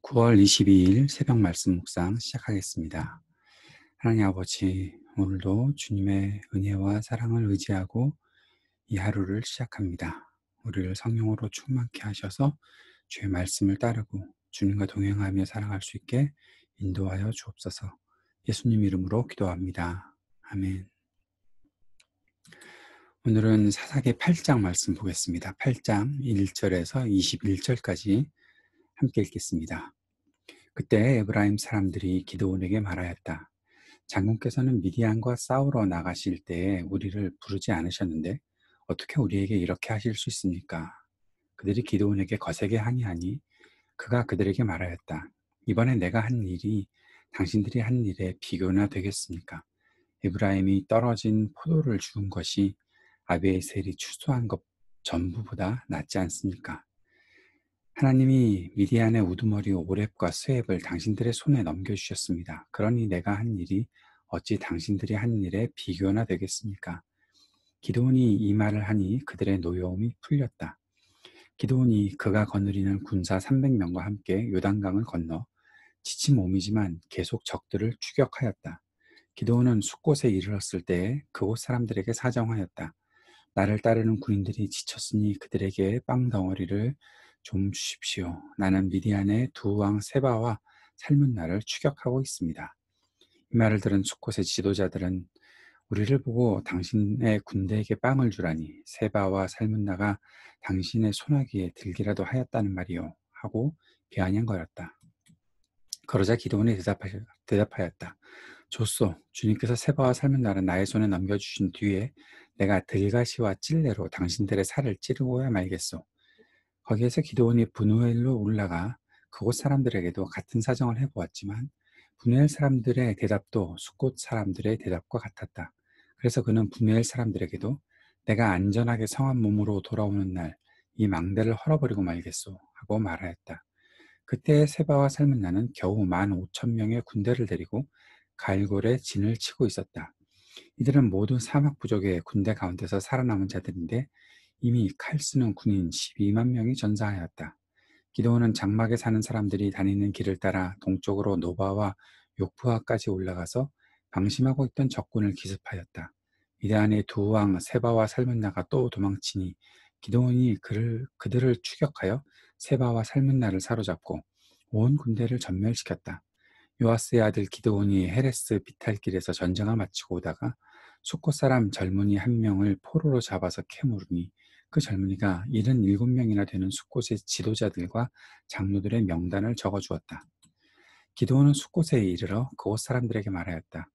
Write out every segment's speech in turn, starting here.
9월 22일 새벽 말씀 묵상 시작하겠습니다. 하나님 아버지, 오늘도 주님의 은혜와 사랑을 의지하고 이 하루를 시작합니다. 우리를 성령으로 충만케 하셔서 주의 말씀을 따르고 주님과 동행하며 살아갈 수 있게 인도하여 주옵소서. 예수님 이름으로 기도합니다. 아멘. 오늘은 사사기 8장 말씀 보겠습니다. 8장 1절에서 21절까지 함께 읽겠습니다. 그때 에브라임 사람들이 기드온에게 말하였다. 장군께서는 미디안과 싸우러 나가실 때에 우리를 부르지 않으셨는데 어떻게 우리에게 이렇게 하실 수 있습니까? 그들이 기드온에게 거세게 항의하니 그가 그들에게 말하였다. 이번에 내가 한 일이 당신들이 한 일에 비교나 되겠습니까? 에브라임이 떨어진 포도를 주운 것이 아비에셀이 추수한 것 전부보다 낫지 않습니까? 하나님이 미디안의 우두머리 오렙과 스웹을 당신들의 손에 넘겨주셨습니다. 그러니 내가 한 일이 어찌 당신들이 한 일에 비교나 되겠습니까? 기드온이 이 말을 하니 그들의 노여움이 풀렸다. 기드온이 그가 거느리는 군사 300명과 함께 요단강을 건너 지친 몸이지만 계속 적들을 추격하였다. 기드온은 숫곳에 이르렀을 때에 그곳 사람들에게 사정하였다. 나를 따르는 군인들이 지쳤으니 그들에게 빵덩어리를 좀 주십시오. 나는 미디안의 두 왕 세바와 살문나를 추격하고 있습니다. 이 말을 들은 숫곳의 지도자들은 우리를 보고 당신의 군대에게 빵을 주라니 세바와 살문나가 당신의 소나기에 들기라도 하였다는 말이요 하고 비아냥거렸다. 그러자 기드온이 대답하였다. 좋소. 주님께서 세바와 살문나를 나의 손에 넘겨주신 뒤에 내가 들가시와 찔레로 당신들의 살을 찌르고야 말겠소. 거기에서 기드온이 브누엘로 올라가 그곳 사람들에게도 같은 사정을 해보았지만 브누엘 사람들의 대답도 숫곳 사람들의 대답과 같았다. 그래서 그는 브누엘 사람들에게도 내가 안전하게 성한 몸으로 돌아오는 날 이 망대를 헐어버리고 말겠소 하고 말하였다. 그때 세바와 살문나는 겨우 15,000명의 군대를 데리고 갈골에 진을 치고 있었다. 이들은 모두 사막 부족의 군대 가운데서 살아남은 자들인데 이미 칼 쓰는 군인 12만 명이 전사하였다. 기드온은 장막에 사는 사람들이 다니는 길을 따라 동쪽으로 노바와 욕부하까지 올라가서 방심하고 있던 적군을 기습하였다. 미디안의 두 왕 세바와 살문나가 또 도망치니 기드온이 그들을 추격하여 세바와 살문나를 사로잡고 온 군대를 전멸시켰다. 요아스의 아들 기드온이 헤레스 비탈길에서 전쟁을 마치고 오다가 숫곳 사람 젊은이 한 명을 포로로 잡아서 캐물으니 그 젊은이가 77명이나 되는 숫곳의 지도자들과 장로들의 명단을 적어주었다. 기드온은 숫곳에 이르러 그곳 사람들에게 말하였다.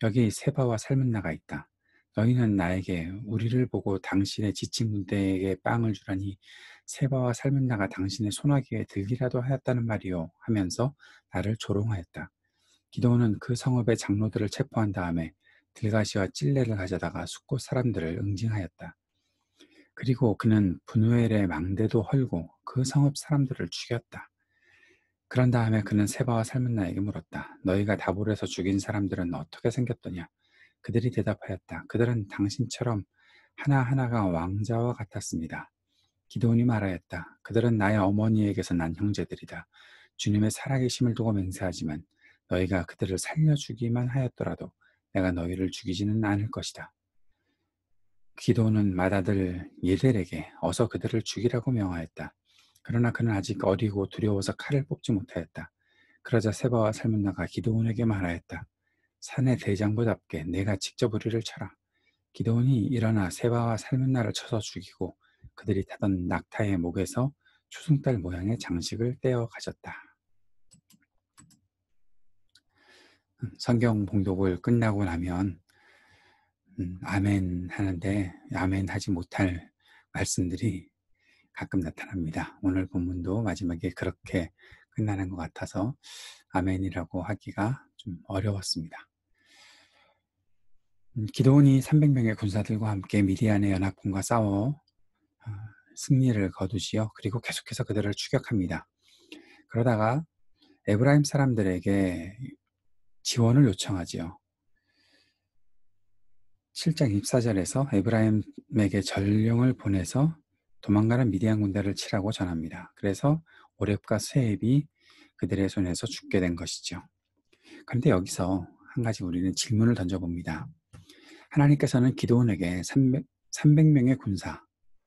여기 세바와 살문나가 있다. 너희는 나에게 우리를 보고 당신의 지친 군대에게 빵을 주라니 세바와 살문나가 당신의 소나기에 들기라도 하였다는 말이요 하면서 나를 조롱하였다. 기드온은 그 성읍의 장로들을 체포한 다음에 들가시와 찔레를 가져다가 숫곳 사람들을 응징하였다. 그리고 그는 브누엘의 망대도 헐고 그 성읍 사람들을 죽였다. 그런 다음에 그는 세바와 살문나에게 물었다. 너희가 다볼에서 죽인 사람들은 어떻게 생겼더냐? 그들이 대답하였다. 그들은 당신처럼 하나하나가 왕자와 같았습니다. 기드온이 말하였다. 그들은 나의 어머니에게서 난 형제들이다. 주님의 살아계심을 두고 맹세하지만 너희가 그들을 살려주기만 하였더라도 내가 너희를 죽이지는 않을 것이다. 기드온은 맏아들 예델에게 어서 그들을 죽이라고 명하였다. 그러나 그는 아직 어리고 두려워서 칼을 뽑지 못하였다. 그러자 세바와 살문나가 기드온에게 말하였다. 산의 대장부답게 내가 직접 우리를 쳐라. 기드온이 일어나 세바와 살문나를 쳐서 죽이고 그들이 타던 낙타의 목에서 추승달 모양의 장식을 떼어 가졌다. 성경 봉독을 끝나고 나면 아멘 하는데 아멘 하지 못할 말씀들이 가끔 나타납니다. 오늘 본문도 마지막에 그렇게 끝나는 것 같아서 아멘이라고 하기가 좀 어려웠습니다. 기드온이 300명의 군사들과 함께 미디안의 연합군과 싸워 승리를 거두지요. 그리고 계속해서 그들을 추격합니다. 그러다가 에브라임 사람들에게 지원을 요청하지요. 7장 24절에서 에브라임에게 전령을 보내서 도망가는 미디안 군대를 치라고 전합니다. 그래서 오렙과 스웹이 그들의 손에서 죽게 된 것이죠. 그런데 여기서 한 가지 우리는 질문을 던져봅니다. 하나님께서는 기드온에게 300명의 군사,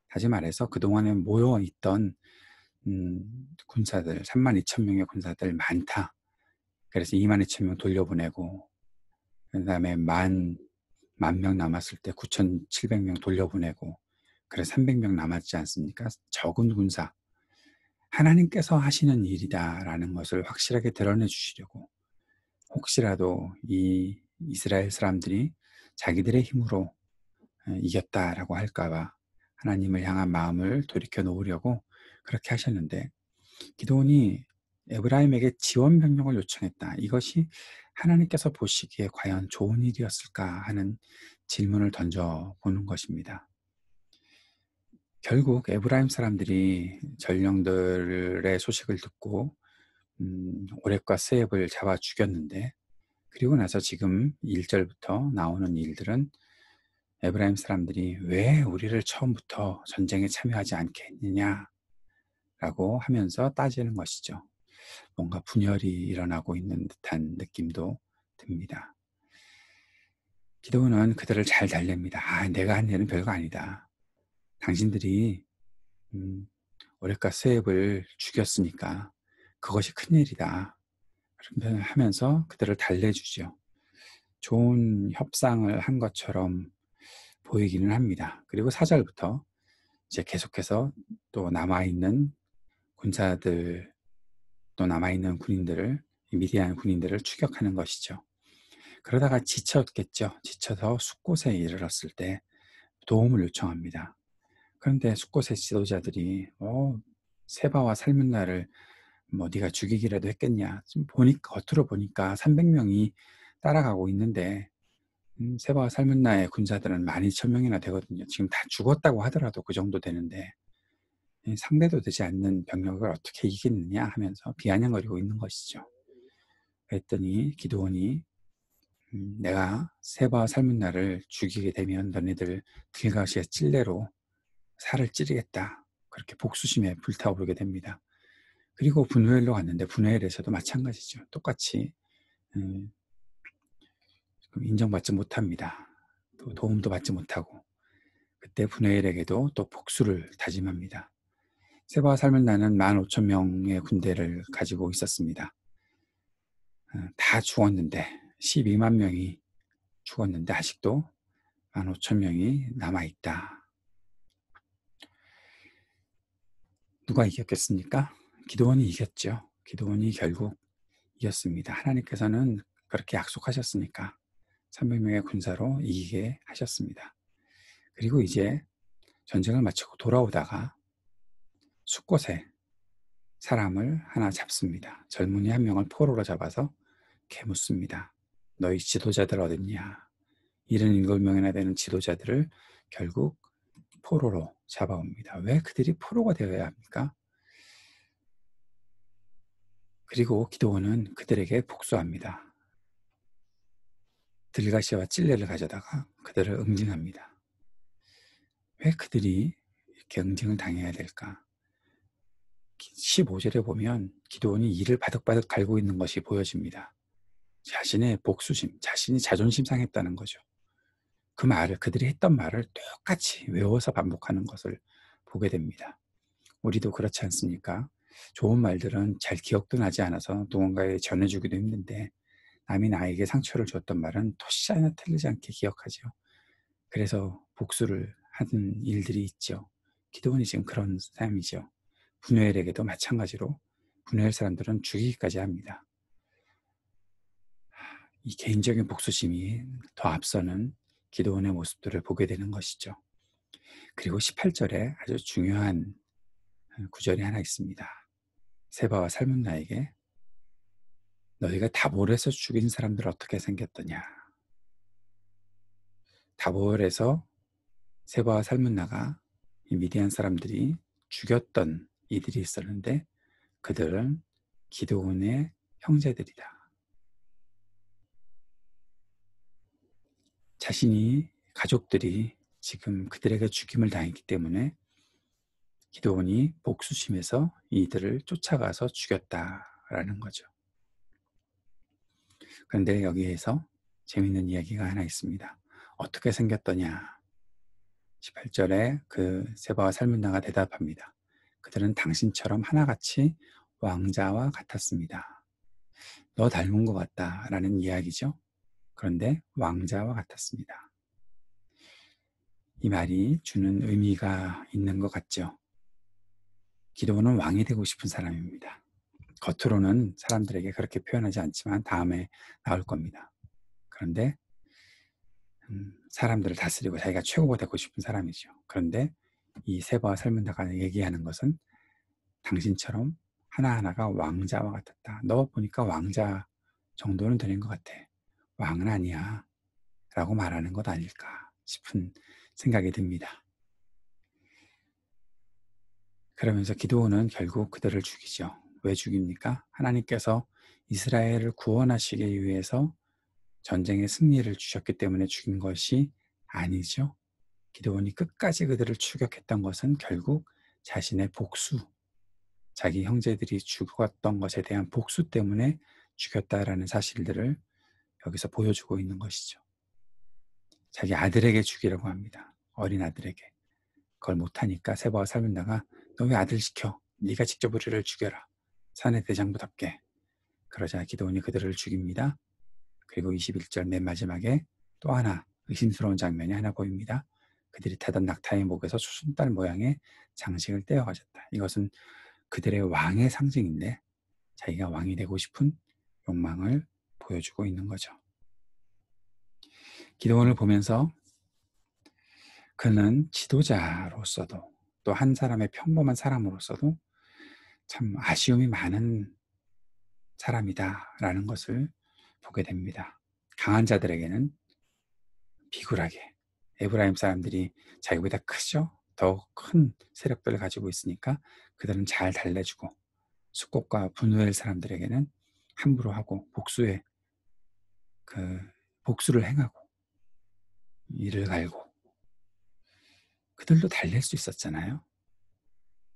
다시 말해서 그동안에 모여있던 군사들, 32,000명의 군사들 많다. 그래서 22,000명 돌려보내고, 그 다음에 만 명 남았을 때 9,700명 돌려보내고, 그래서 300명 남았지 않습니까? 적은 군사. 하나님께서 하시는 일이다라는 것을 확실하게 드러내 주시려고, 혹시라도 이 이스라엘 사람들이 자기들의 힘으로 이겼다라고 할까봐 하나님을 향한 마음을 돌이켜 놓으려고 그렇게 하셨는데, 기드온이 에브라임에게 지원 병력을 요청했다. 이것이 하나님께서 보시기에 과연 좋은 일이었을까 하는 질문을 던져보는 것입니다. 결국 에브라임 사람들이 전령들의 소식을 듣고 오렙과 스앱을 잡아 죽였는데, 그리고 나서 지금 1절부터 나오는 일들은 에브라임 사람들이 왜 우리를 처음부터 전쟁에 참여하지 않게 했느냐 라고 하면서 따지는 것이죠. 뭔가 분열이 일어나고 있는 듯한 느낌도 듭니다. 기드온은 그들을 잘 달랩니다. 내가 한 일은 별거 아니다. 당신들이 오렙과 스앱을 죽였으니까 그것이 큰일이다 하면서 그들을 달래주죠. 좋은 협상을 한 것처럼 보이기는 합니다. 그리고 4절부터 이제 계속해서 또 남아있는 군사들, 또 남아있는 군인들을, 미디안 군인들을 추격하는 것이죠. 그러다가 지쳤겠죠. 지쳐서 숫곳에 이르렀을 때 도움을 요청합니다. 그런데 숫곳의 지도자들이 세바와 살문나를 네가 죽이기라도 했겠냐. 지금 겉으로 보니까 300명이 따라가고 있는데 세바와 살문나의 군사들은 12,000명이나 되거든요. 지금 다 죽었다고 하더라도 그 정도 되는데 상대도 되지 않는 병력을 어떻게 이기느냐 하면서 비아냥거리고 있는 것이죠. 그랬더니 기드온이 내가 세바와 살문나를 죽이게 되면 너네들 길가시의 찔레로 살을 찌르겠다. 그렇게 복수심에 불타오르게 됩니다. 그리고 분우엘로 갔는데 분우엘에서도 마찬가지죠. 똑같이 인정받지 못합니다. 또 도움도 받지 못하고, 그때 분우엘에게도 또 복수를 다짐합니다. 세바와 살문나는 15,000명의 군대를 가지고 있었습니다. 다 죽었는데 12만 명이 죽었는데 아직도 15,000명이 남아있다. 누가 이겼겠습니까? 기드온이 이겼죠. 기드온이 결국 이겼습니다. 하나님께서는 그렇게 약속하셨으니까 300명의 군사로 이기게 하셨습니다. 그리고 이제 전쟁을 마치고 돌아오다가 숫곳에 사람을 하나 잡습니다. 젊은이 한 명을 포로로 잡아서 캐묻습니다. 너희 지도자들 어딨냐? 77명이나 되는 지도자들을 결국 포로로 잡아옵니다. 왜 그들이 포로가 되어야 합니까? 그리고 기드온은 그들에게 복수합니다. 들가시와 찔레를 가져다가 그들을 응징합니다. 왜 그들이 이렇게 응징을 당해야 될까? 15절에 보면 기드온이 이를 바득바득 갈고 있는 것이 보여집니다. 자신의 복수심, 자신이 자존심 상했다는 거죠. 그 말을, 그들이 했던 말을 똑같이 외워서 반복하는 것을 보게 됩니다. 우리도 그렇지 않습니까? 좋은 말들은 잘 기억도 나지 않아서 누군가에 전해주기도 힘든데, 남이 나에게 상처를 줬던 말은 토시 하나 틀리지 않게 기억하죠. 그래서 복수를 하는 일들이 있죠. 기드온이 지금 그런 사람이죠. 분우엘에게도 마찬가지로 분우엘 사람들은 죽이기까지 합니다. 이 개인적인 복수심이 더 앞서는 기드온의 모습들을 보게 되는 것이죠. 그리고 18절에 아주 중요한 구절이 하나 있습니다. 세바와 살문나에게 너희가 다볼에서 죽인 사람들 어떻게 생겼더냐. 다볼에서 세바와 살문나가 이 미디안 사람들이 죽였던 이들이 있었는데 그들은 기드온의 형제들이다. 자신이 가족들이 지금 그들에게 죽임을 당했기 때문에 기드온이 복수심에서 이들을 쫓아가서 죽였다 라는 거죠. 그런데 여기에서 재밌는 이야기가 하나 있습니다. 어떻게 생겼더냐? 18절에 그 세바와 살문나가 대답합니다. 그들은 당신처럼 하나같이 왕자와 같았습니다. 너 닮은 것 같다 라는 이야기죠. 그런데 왕자와 같았습니다. 이 말이 주는 의미가 있는 것 같죠. 기드온은 왕이 되고 싶은 사람입니다. 겉으로는 사람들에게 그렇게 표현하지 않지만 다음에 나올 겁니다. 그런데 사람들을 다스리고 자기가 최고가 되고 싶은 사람이죠. 그런데 이 세바와 살문나가 얘기하는 것은 당신처럼 하나하나가 왕자와 같았다. 너 보니까 왕자 정도는 되는 것 같아. 왕은 아니야. 라고 말하는 것 아닐까 싶은 생각이 듭니다. 그러면서 기드온은 결국 그들을 죽이죠. 왜 죽입니까? 하나님께서 이스라엘을 구원하시기 위해서 전쟁의 승리를 주셨기 때문에 죽인 것이 아니죠. 기드온이 끝까지 그들을 추격했던 것은 결국 자신의 복수, 자기 형제들이 죽었던 것에 대한 복수 때문에 죽였다라는 사실들을 여기서 보여주고 있는 것이죠. 자기 아들에게 죽이려고 합니다. 어린 아들에게. 그걸 못하니까 세바와 살문나가 너 왜 아들 시켜? 네가 직접 우리를 죽여라. 사내 대장부답게. 그러자 기드온이 그들을 죽입니다. 그리고 21절 맨 마지막에 또 하나 의심스러운 장면이 하나 보입니다. 그들이 타던 낙타의 목에서 수순달 모양의 장식을 떼어 가졌다. 이것은 그들의 왕의 상징인데 자기가 왕이 되고 싶은 욕망을 보여주고 있는 거죠. 기드온을 보면서 그는 지도자로서도 또 한 사람의 평범한 사람으로서도 참 아쉬움이 많은 사람이다라는 것을 보게 됩니다. 강한 자들에게는 비굴하게 에브라임 사람들이 자기보다 크죠? 더 큰 세력들을 가지고 있으니까 그들은 잘 달래주고 숙곡과 분노엘 사람들에게는 함부로 하고 복수를 행하고 이를 갈고 그들도 달랠 수 있었잖아요.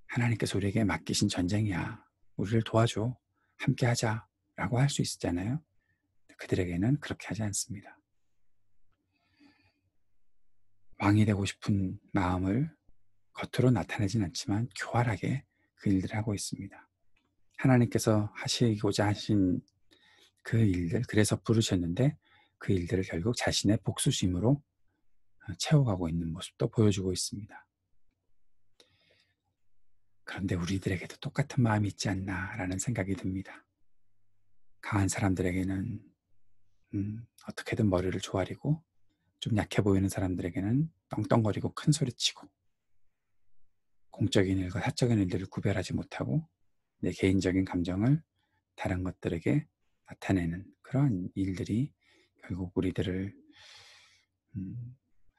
하나님께서 우리에게 맡기신 전쟁이야. 우리를 도와줘. 함께 하자. 라고 할 수 있었잖아요. 그들에게는 그렇게 하지 않습니다. 왕이 되고 싶은 마음을 겉으로 나타내진 않지만 교활하게 그 일들을 하고 있습니다. 하나님께서 하시고자 하신 그 일들, 그래서 부르셨는데 그 일들을 결국 자신의 복수심으로 채워가고 있는 모습도 보여주고 있습니다. 그런데 우리들에게도 똑같은 마음이 있지 않나라는 생각이 듭니다. 강한 사람들에게는 어떻게든 머리를 조아리고 좀 약해 보이는 사람들에게는 떵떵거리고 큰 소리치고 공적인 일과 사적인 일들을 구별하지 못하고 내 개인적인 감정을 다른 것들에게 나타내는 그런 일들이 결국 우리들을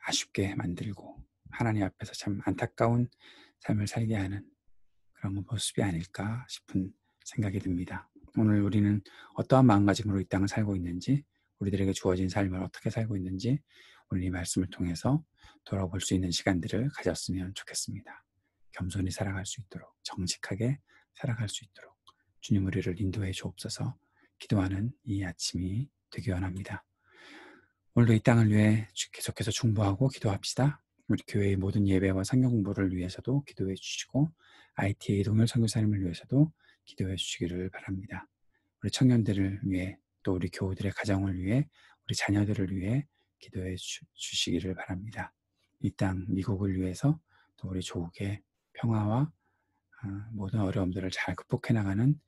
아쉽게 만들고 하나님 앞에서 참 안타까운 삶을 살게 하는 그런 모습이 아닐까 싶은 생각이 듭니다. 오늘 우리는 어떠한 마음가짐으로 이 땅을 살고 있는지, 우리들에게 주어진 삶을 어떻게 살고 있는지 오늘 이 말씀을 통해서 돌아볼 수 있는 시간들을 가졌으면 좋겠습니다. 겸손히 살아갈 수 있도록, 정직하게 살아갈 수 있도록 주님 우리를 인도해 주옵소서. 기도하는 이 아침이 되기 원합니다. 오늘도 이 땅을 위해 계속해서 중보하고 기도합시다. 우리 교회의 모든 예배와 성경 공부를 위해서도 기도해 주시고 ITA 동열 선교사님을 위해서도 기도해 주시기를 바랍니다. 우리 청년들을 위해 또 우리 교우들의 가정을 위해 우리 자녀들을 위해 기도해 주시기를 바랍니다. 이 땅 미국을 위해서 또 우리 조국의 평화와 모든 어려움들을 잘 극복해 나가는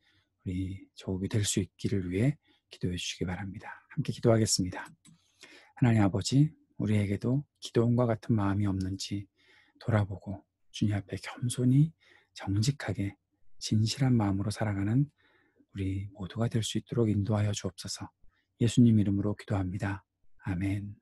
우리 조국이 될 수 있기를 위해 기도해 주시기 바랍니다. 함께 기도하겠습니다. 하나님 아버지, 우리에게도 기도원과 같은 마음이 없는지 돌아보고 주님 앞에 겸손히 정직하게 진실한 마음으로 살아가는 우리 모두가 될 수 있도록 인도하여 주옵소서. 예수님 이름으로 기도합니다. 아멘.